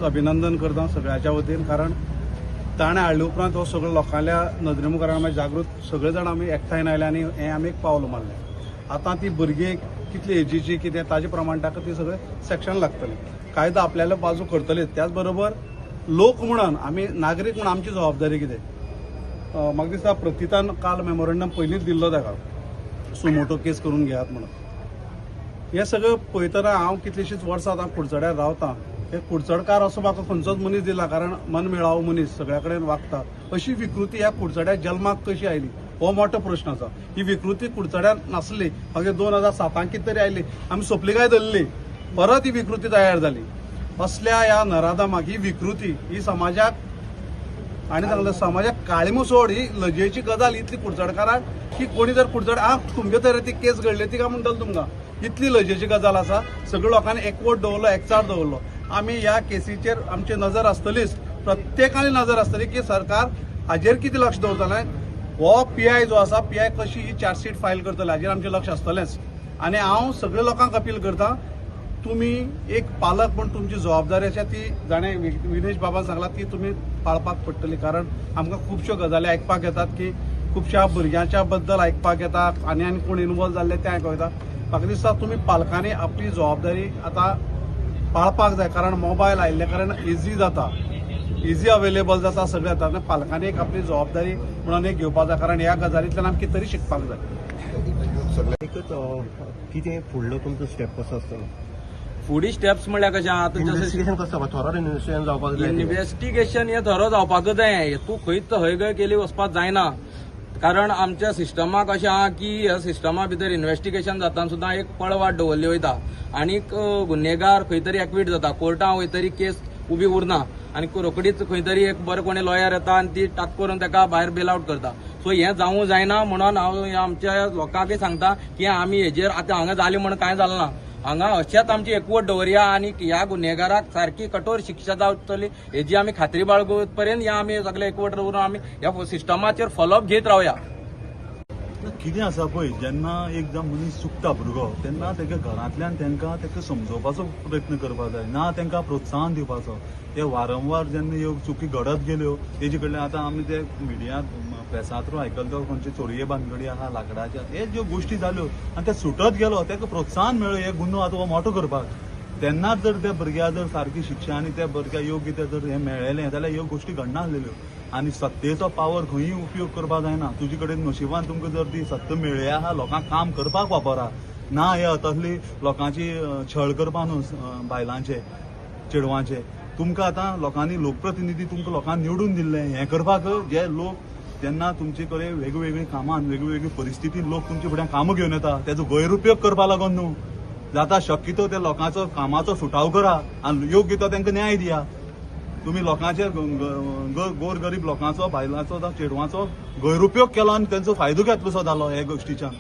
अभिनंदन करता सगळ्याच्या वतीन, कारण ताणें हाडले उपरांत हो सगळो लोकांच्या नदरे मुखार आमी जागृत सगळे जाण आमी एकठांय आयले आनी हें आमी एक पावल मारलें। आतां ती भुरगीं कितली एजीची कितें ताजे प्रमाण ताका ती सगळे सेक्शन लागतले, कायदो आपल्याला बाजू करतले। त्याच बरोबर लोक म्हणून आमी नागरीक म्हणून आमची जबाबदारी कितें, म्हाका दिसता प्रतितान काल मेमोरंडम पयलींच दिल्लो ताका सुमोटो केस करून घेयात म्हणून। हें सगळें पळयतना हांव कितलींशींच वर्सां आतां कुडचड्यार रावतां। हे कुडचडकार असो म्हाका खंयचोच मनीस दिला, कारण मनमेळावो मनीस सगळ्या कडेन वागता। अशी विकृती ह्या कुडचड्यार जल्माक कशी आयली हो मोठो प्रश्न आसा। ही विकृती कुडचड्यार नासली, मागीर 2007 कितें तरी आयली, आमी सोपली काय धरली, परत ही विकृती तयार जाली। असल्या ह्या नराधमाक ही विकृती ही समाजाक आनी सांगलें समाजाक काळीमो सोड, ही लजेची गजाल इतली कुडचडकाराक की कोणी जर कुडचड तुमचे तरी ती केस घडली ती काय म्हणटलो तुमकां, इतली लजेची गजाल आसा। सगळ्या लोकांनी एकवट दवरलो, एकचार दवरलो। आमी ह्या केसीचेर आमची नजर आसतलीच, प्रत्येकाली नजर आसतली की सरकार हाजेर कितें लक्ष दवरतलें। हो PI जो आसा, PI कशी ही चार्जशीट फायल करतले हाजेर आमचें लक्ष आसतलेंच। आनी हांव सगळ्या लोकांक अपील करता, तुमी एक पालक म्हूण तुमची जबाबदारी आसा ती जाणें विनेश बाबान सांगला ती तुमी पाळपाक पडटली। कारण आमकां खुबश्यो गजाली आयकपाक येतात की खुबश्या भुरग्यांच्या बद्दल आयकपाक येता आनी कोण इनवॉल्व जाल्ले तें आयकूंक येता। म्हाका दिसता तुमी पालकांनी आपली जबाबदारी आतां पाळपाक जाय, कारण मोबायल आयिल्ले कारण इजी जाता, इजी अवेलेबल जाता सगळें जाता। पालकांनी एक आपली जबाबदारी म्हणून एक घेवपाक जाय, कारण ह्या गजालींतल्यान आमी कितें तरी शिकपाक जाय। कितें फुडलो तुमचो स्टेप कसो आसतलो? फुडें स्टेप्स म्हणल्यार कशें आतां इन्व्हेस्टिगेशन कसो जावपाक, थरोर इन्व्हेस्टिगेशन जावपाक जाय। इन्व्हेस्टिगेशन हें थरो जावपाक जाय, तूं खंयच हय गय केली वचपाक जायना। कारण आमच्या सिस्टमाक अशें आहा की ह्या सिस्टमा भितर इन्व्हेस्टिगेशन जातना सुद्दां एक पळवाट दवरली वयता आनीक गुन्हेगार खंय तरी एक्वीट जाता, कोर्टां वयतरी केस उबी उरना आनी रोखडीच खंय तरी एक बरें कोणी लॉयर येता आनी ती टाक करून ताका भायर बेल आउट करता। सो हें जावूं जायना म्हणून हांव आमच्या लोकांकय सांगता की आमी हेजेर आतां हांगा जालें म्हणून कांय जालें ना, हांगा अशेंच आमची एकवट दवरया आनी ह्या गुन्हेगाराक सारकी कठोर शिक्षा जावतली हेजी आमी खात्री बाळगूं पर्यंत ह्या आमी सगळे एकवट दवरून आमी ह्या सिस्टमाचेर फॉलोअप घेत रावया। कितें आसा पळय, जेन्ना एक मनीस चुकता भुरगो तेन्ना तेका घरांतल्यान तेका समजोवपाचो प्रयत्न करपाक जाय, ना तेंकां प्रोत्साहन दिवपाचो। ते वारंवार जेन्ना ह्यो चुकी घडत गेल्यो तेजे कडल्यान आतां आमी ते मिडियांत प्रेसा थ्रू आयकलतो खंयचे चोरये भानगडी आहा लाकडाच्या, हे ज्यो गोश्टी जाल्यो आनी ते सुटत गेलो, तेका प्रोत्साहन मेळ्ळो हे गुन्हो आतां हो मोठो करपाक। तेन्नाच जर त्या भुरग्याक जर सारकी शिक्षा आनी त्या भुरग्याक योग्य ते जर हें मेळ्ळें जाल्यार ह्यो गोश्टी घडनासलेल्यो। आनी सत्तेचो पावर खंयूय उपयोग करपाक जायना। तुजे कडेन नशिबान तुमकां जर ती सत्ता मेळ्ळी आहा, लोकांक काम करपाक वापरा, ना हे अतसली लोकांची छळ करपा न्हू बायलांचे चेडवांचे। तुमकां आतां लोकांनी लोकप्रतिनिधी तुमकां लोकांनी निवडून दिल्ले हें करपाक, जे लोक जेन्ना तुमचे कडेन वेगवेगळी कामान वेगवेगळी परिस्थितीन लोक तुमचे फुड्यान कामां घेवन येता तेजो गैरउपयोग करपा लागून न्हू, जाता शक्यतो त्या लोकांचो कामाचो सुटाव करा आनी योग्य तो तांकां न्याय दिया। तुम्ही लोकांचे गोरगरीब लोकांचो बायलांचो चेडवांचो गैरउपयोग केलो आनी तांचो फायदो घेतलो जालो हे गोश्टीच्यान।